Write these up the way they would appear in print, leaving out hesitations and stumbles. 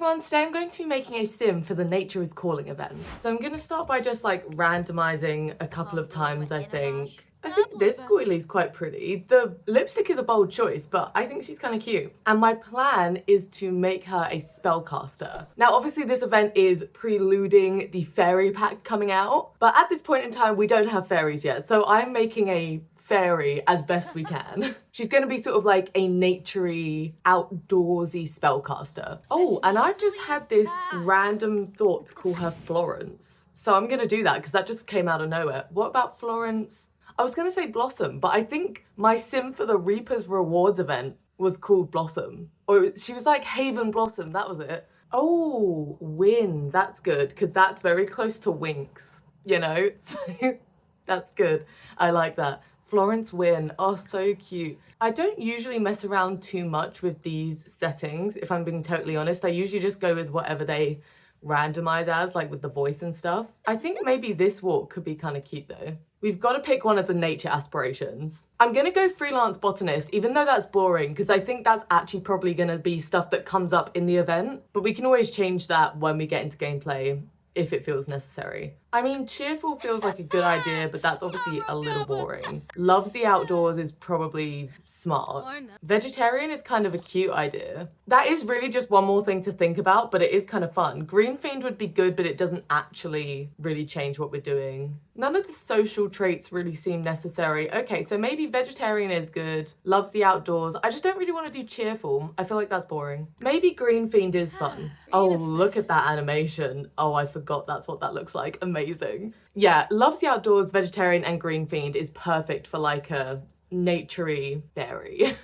everyone, today I'm going to be making a sim for the Nature is Calling event. So I'm going to start by just like randomizing a couple of times, I think. I think this Goily is quite pretty. The lipstick is a bold choice, but I think she's kind of cute. And my plan is to make her a spellcaster. Now, obviously this event is preluding the fairy pack coming out, but at this point in time, we don't have fairies yet. So I'm making a fairy as best we can. She's going to be sort of like a naturey, outdoorsy spellcaster. Oh, and I've just had this random thought to call her Florence. So I'm going to do that because that just came out of nowhere. What about Florence? I was going to say Blossom, but I think my sim for the Reaper's Rewards event was called Blossom. Or she was like Haven Blossom, that was it. Oh, Win, that's good because that's very close to Winx, you know? So that's good. I like that. Florence Wynne, oh, so cute. I don't usually mess around too much with these settings, if I'm being totally honest. I usually just go with whatever they randomize as, like with the voice and stuff. I think maybe this walk could be kind of cute though. We've got to pick one of the nature aspirations. I'm gonna go freelance botanist, even though that's boring, because I think that's actually probably gonna be stuff that comes up in the event, but we can always change that when we get into gameplay if it feels necessary. I mean, cheerful feels like a good idea, but that's obviously a little boring. Loves the outdoors is probably smart. Vegetarian is kind of a cute idea. That is really just one more thing to think about, but it is kind of fun. Green Fiend would be good, but it doesn't actually really change what we're doing. None of the social traits really seem necessary. Okay, so maybe vegetarian is good. Loves the outdoors. I just don't really want to do cheerful. I feel like that's boring. Maybe Green Fiend is fun. Oh, look at that animation. Oh, I forgot that's what that looks like. Amazing. Yeah, loves the outdoors, vegetarian, and Green Fiend is perfect for like a naturey fairy.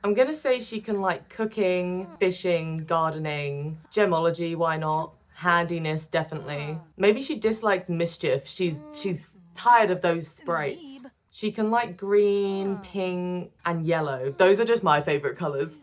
I'm gonna say she can like cooking, fishing, gardening, gemology, why not? Handiness, definitely. Maybe she dislikes mischief. She's tired of those sprites. She can like green, pink, and yellow. Those are just my favorite colors.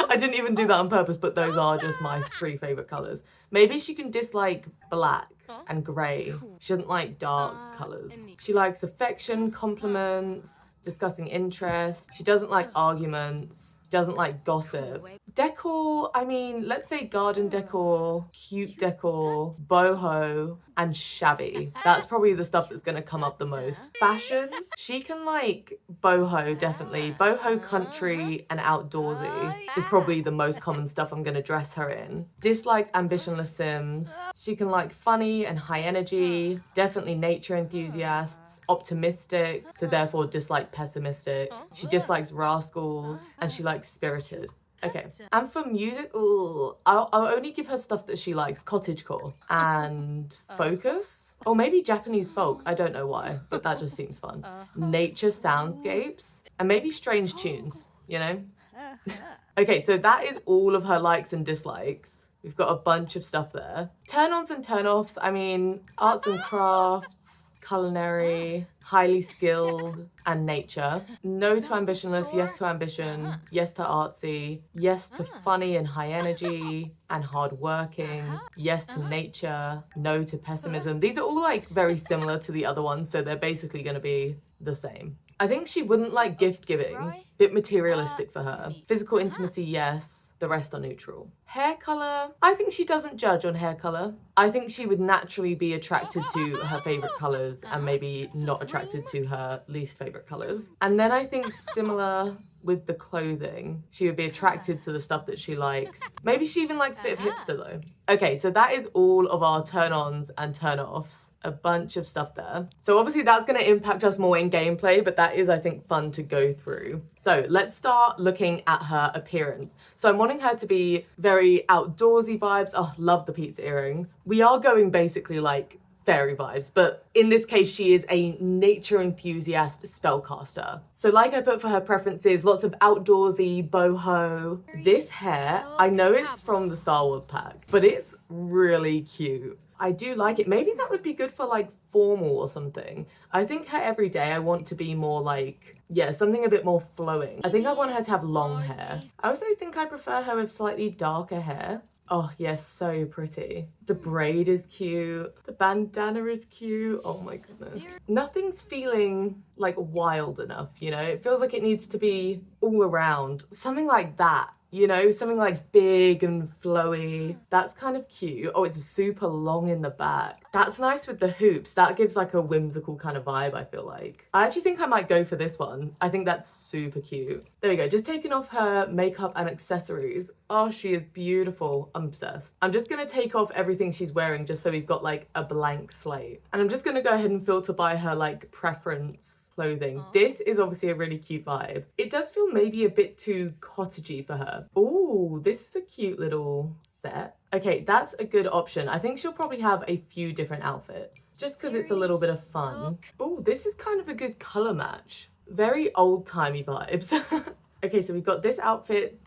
I didn't even do that on purpose, but those are just my 3 favorite colors. Maybe she can dislike black and gray. She doesn't like dark colors. She likes affection, compliments, discussing interests. She doesn't like arguments. Doesn't like gossip. Decor, I mean, let's say garden decor, cute decor, boho, and shabby. That's probably the stuff that's gonna come up the most. Fashion, she can like boho, definitely. Boho, country, and outdoorsy is probably the most common stuff I'm gonna dress her in. Dislikes ambitionless sims. She can like funny and high energy, definitely nature enthusiasts, optimistic, so therefore dislike pessimistic. She dislikes rascals, and she likes spirited. Okay, and for music, ooh, I'll only give her stuff that she likes. Cottagecore and focus, or maybe Japanese folk. I don't know why, but that just seems fun. Nature soundscapes, and maybe strange tunes, you know? Okay, so that is all of her likes and dislikes. We've got a bunch of stuff there. Turn-ons and turn-offs, I mean, arts and crafts, culinary, highly skilled, and nature. No to ambitionless, yes to ambition, yes to artsy, yes to funny and high energy, and hardworking, yes to nature, no to pessimism. These are all like very similar to the other ones, so they're basically gonna be the same. I think she wouldn't like gift giving, bit materialistic for her. Physical intimacy, yes. The rest are neutral. Hair color, I think she doesn't judge on hair color. I think she would naturally be attracted to her favorite colors and maybe not attracted to her least favorite colors. And then I think similar with the clothing, she would be attracted to the stuff that she likes. Maybe she even likes a bit of hipster though. Okay, so that is all of our turn-ons and turn-offs. A bunch of stuff there. So obviously that's going to impact us more in gameplay, but that is, I think, fun to go through. So let's start looking at her appearance. So I'm wanting her to be very outdoorsy vibes. Oh, love the pizza earrings. We are going basically like fairy vibes, but in this case, she is a nature enthusiast spellcaster. So like I put for her preferences, lots of outdoorsy, boho. This hair, I know it's from the Star Wars pack, but it's really cute. I do like it. Maybe that would be good for like formal or something. I think her every day, I want to be more like, yeah, something a bit more flowing. I think I want her to have long hair. I also think I prefer her with slightly darker hair. Oh yes, so pretty. The braid is cute. The bandana is cute. Oh my goodness. Nothing's feeling like wild enough, you know? It feels like it needs to be all around. Something like that You know, something like big and flowy. That's kind of cute. Oh, it's super long in the back. That's nice with the hoops. That gives like a whimsical kind of vibe, I feel like. I actually think I might go for this one. I think that's super cute. There we go. Just taking off her makeup and accessories. Oh, she is beautiful. I'm obsessed. I'm just gonna take off everything she's wearing just so we've got like a blank slate. And I'm just gonna go ahead and filter by her like preference clothing. This is obviously a really cute vibe. It does feel maybe a bit too cottagey for her. Oh, this is a cute little set. Okay, that's a good option. I think she'll probably have a few different outfits just because it's a little bit of fun. Oh, this is kind of a good color match. Very old-timey vibes. Okay, so we've got this outfit.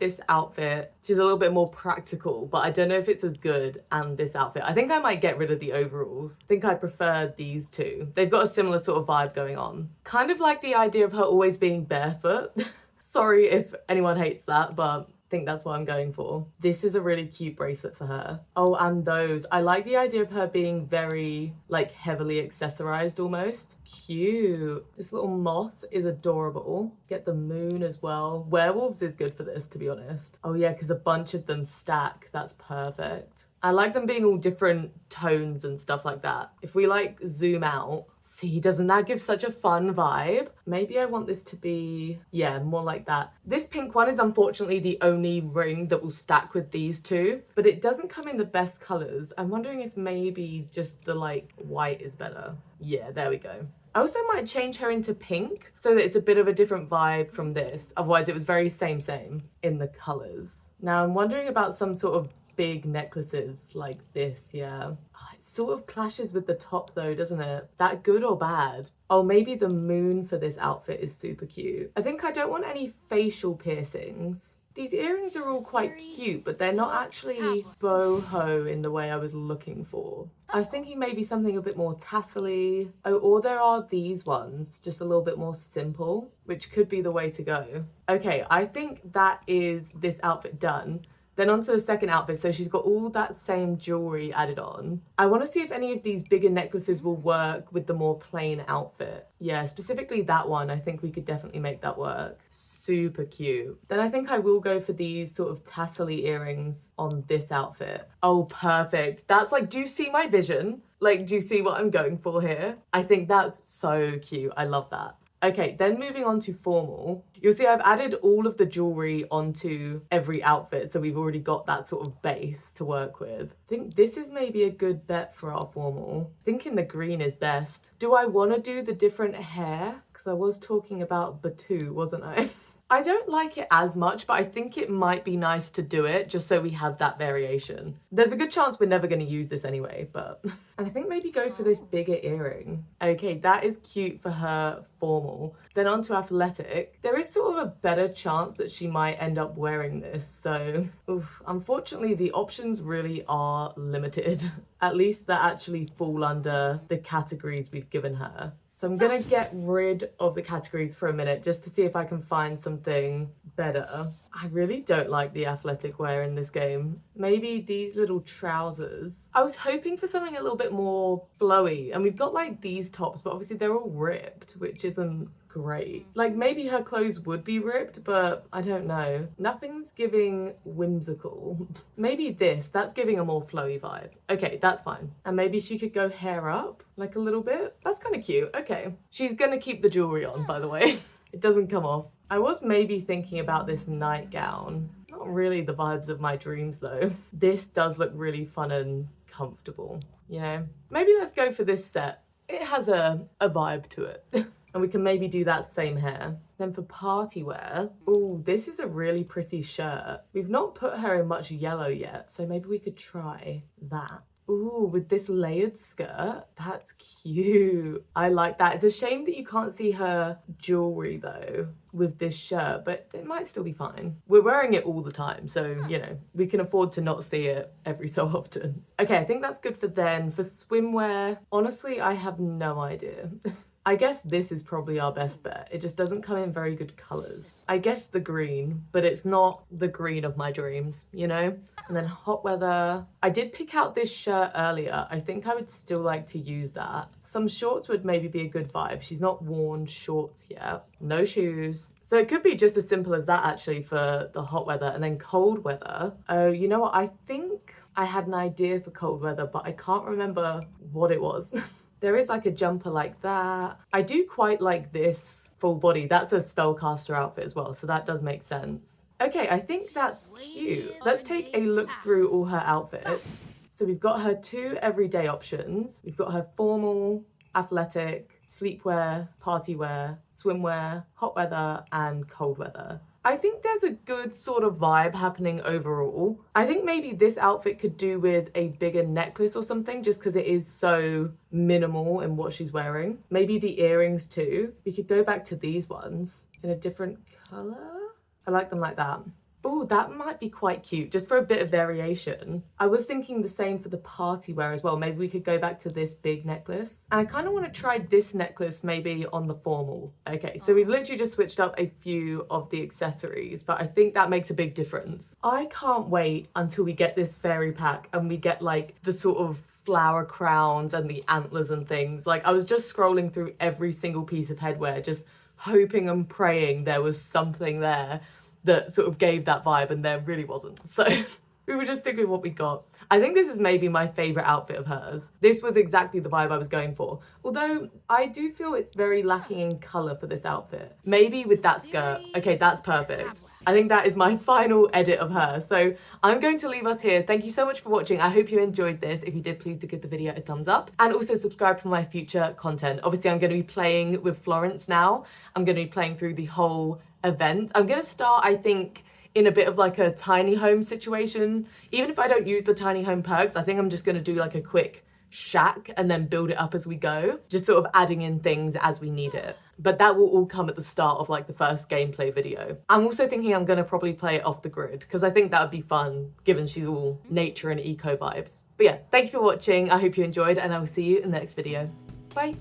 She's a little bit more practical, but I don't know if it's as good. And this outfit, I think I might get rid of the overalls. I think I prefer these two. They've got a similar sort of vibe going on. Kind of like the idea of her always being barefoot. Sorry if anyone hates that, but I think that's what I'm going for. This is a really cute bracelet for her. Oh, and those. I like the idea of her being very, like, heavily accessorized almost. Cute. This little moth is adorable. Get the moon as well. Werewolves is good for this, to be honest. Oh yeah, because a bunch of them stack. That's perfect. I like them being all different tones and stuff like that. If we like zoom out, see, doesn't that give such a fun vibe? Maybe I want this to be, yeah, more like that. This pink one is unfortunately the only ring that will stack with these two, but it doesn't come in the best colors. I'm wondering if maybe just the like white is better. Yeah, there we go. I also might change her into pink so that it's a bit of a different vibe from this. Otherwise it was very same in the colors. Now I'm wondering about some sort of big necklaces like this, yeah. Oh, it sort of clashes with the top though, doesn't it? Is that good or bad? Oh, maybe the moon for this outfit is super cute. I think I don't want any facial piercings. These earrings are all quite cute, but they're not actually boho in the way I was looking for. I was thinking maybe something a bit more tassel-y. Oh, or there are these ones, just a little bit more simple, which could be the way to go. Okay, I think that is this outfit done. Then on to the second outfit. So she's got all that same jewelry added on. I want to see if any of these bigger necklaces will work with the more plain outfit. Yeah, specifically that one. I think we could definitely make that work. Super cute. Then I think I will go for these sort of tassel-y earrings on this outfit. Oh, perfect. That's like, do you see my vision? Like, do you see what I'm going for here? I think that's so cute. I love that. Okay, then moving on to formal. You'll see I've added all of the jewelry onto every outfit, so we've already got that sort of base to work with. I think this is maybe a good bet for our formal. Thinking the green is best. Do I want to do the different hair? Because I was talking about Batu, wasn't I? I don't like it as much, but I think it might be nice to do it just so we have that variation. There's a good chance we're never going to use this anyway, but... And I think maybe go for this bigger earring. Okay, that is cute for her formal. Then on to athletic. There is sort of a better chance that she might end up wearing this, so... Oof, unfortunately, the options really are limited. At least that actually fall under the categories we've given her. So I'm gonna get rid of the categories for a minute just to see if I can find something better. I really don't like the athletic wear in this game. Maybe these little trousers. I was hoping for something a little bit more flowy, and we've got like these tops, but obviously they're all ripped, which isn't great. Like maybe her clothes would be ripped, but I don't know. Nothing's giving whimsical. Maybe this, that's giving a more flowy vibe. Okay, that's fine. And maybe she could go hair up like a little bit. That's kind of cute. Okay. She's gonna keep the jewelry on, by the way. It doesn't come off. I was maybe thinking about this nightgown. Not really the vibes of my dreams though. This does look really fun and comfortable, you know? Maybe let's go for this set. It has a vibe to it. And we can maybe do that same hair. Then for party wear, oh, this is a really pretty shirt. We've not put her in much yellow yet, so maybe we could try that. Ooh, with this layered skirt, that's cute. I like that. It's a shame that you can't see her jewelry though with this shirt, but it might still be fine. We're wearing it all the time, so, you know, we can afford to not see it every so often. Okay, I think that's good for then. For swimwear, honestly, I have no idea. I guess this is probably our best bet. It just doesn't come in very good colors. I guess the green, but it's not the green of my dreams, you know? And then hot weather. I did pick out this shirt earlier. I think I would still like to use that. Some shorts would maybe be a good vibe. She's not worn shorts yet. No shoes. So it could be just as simple as that actually for the hot weather. And then cold weather. Oh, you know what? I think I had an idea for cold weather, but I can't remember what it was. There is like a jumper like that. I do quite like this full body. That's a spellcaster outfit as well, so that does make sense. Okay, I think that's cute. Let's take a look through all her outfits. So we've got her 2 everyday options. We've got her formal, athletic, sleepwear, party wear, swimwear, hot weather, and cold weather. I think there's a good sort of vibe happening overall. I think maybe this outfit could do with a bigger necklace or something, just because it is so minimal in what she's wearing. Maybe the earrings too. We could go back to these ones in a different color. I like them like that. Oh, that might be quite cute, just for a bit of variation. I was thinking the same for the party wear as well. Maybe we could go back to this big necklace. And I kind of want to try this necklace maybe on the formal. Okay, so we've literally just switched up a few of the accessories, but I think that makes a big difference. I can't wait until we get this fairy pack and we get like the sort of flower crowns and the antlers and things. Like I was just scrolling through every single piece of headwear, just hoping and praying there was something there that sort of gave that vibe, and there really wasn't. So we were just sticking with what we got. I think this is maybe my favorite outfit of hers. This was exactly the vibe I was going for. Although I do feel it's very lacking in color for this outfit. Maybe with that skirt. Okay, that's perfect. I think that is my final edit of her. So I'm going to leave us here. Thank you so much for watching. I hope you enjoyed this. If you did, please do give the video a thumbs up and also subscribe for my future content. Obviously, I'm going to be playing with Florence now. I'm going to be playing through the whole event. I'm going to start, I think, in a bit of like a tiny home situation. Even if I don't use the tiny home perks, I think I'm just going to do like a quick shack and then build it up as we go, just sort of adding in things as we need it. But that will all come at the start of like the first gameplay video. I'm also thinking I'm going to probably play it off the grid because I think that would be fun given she's all nature and eco vibes. But yeah, thank you for watching. I hope you enjoyed and I will see you in the next video. Bye.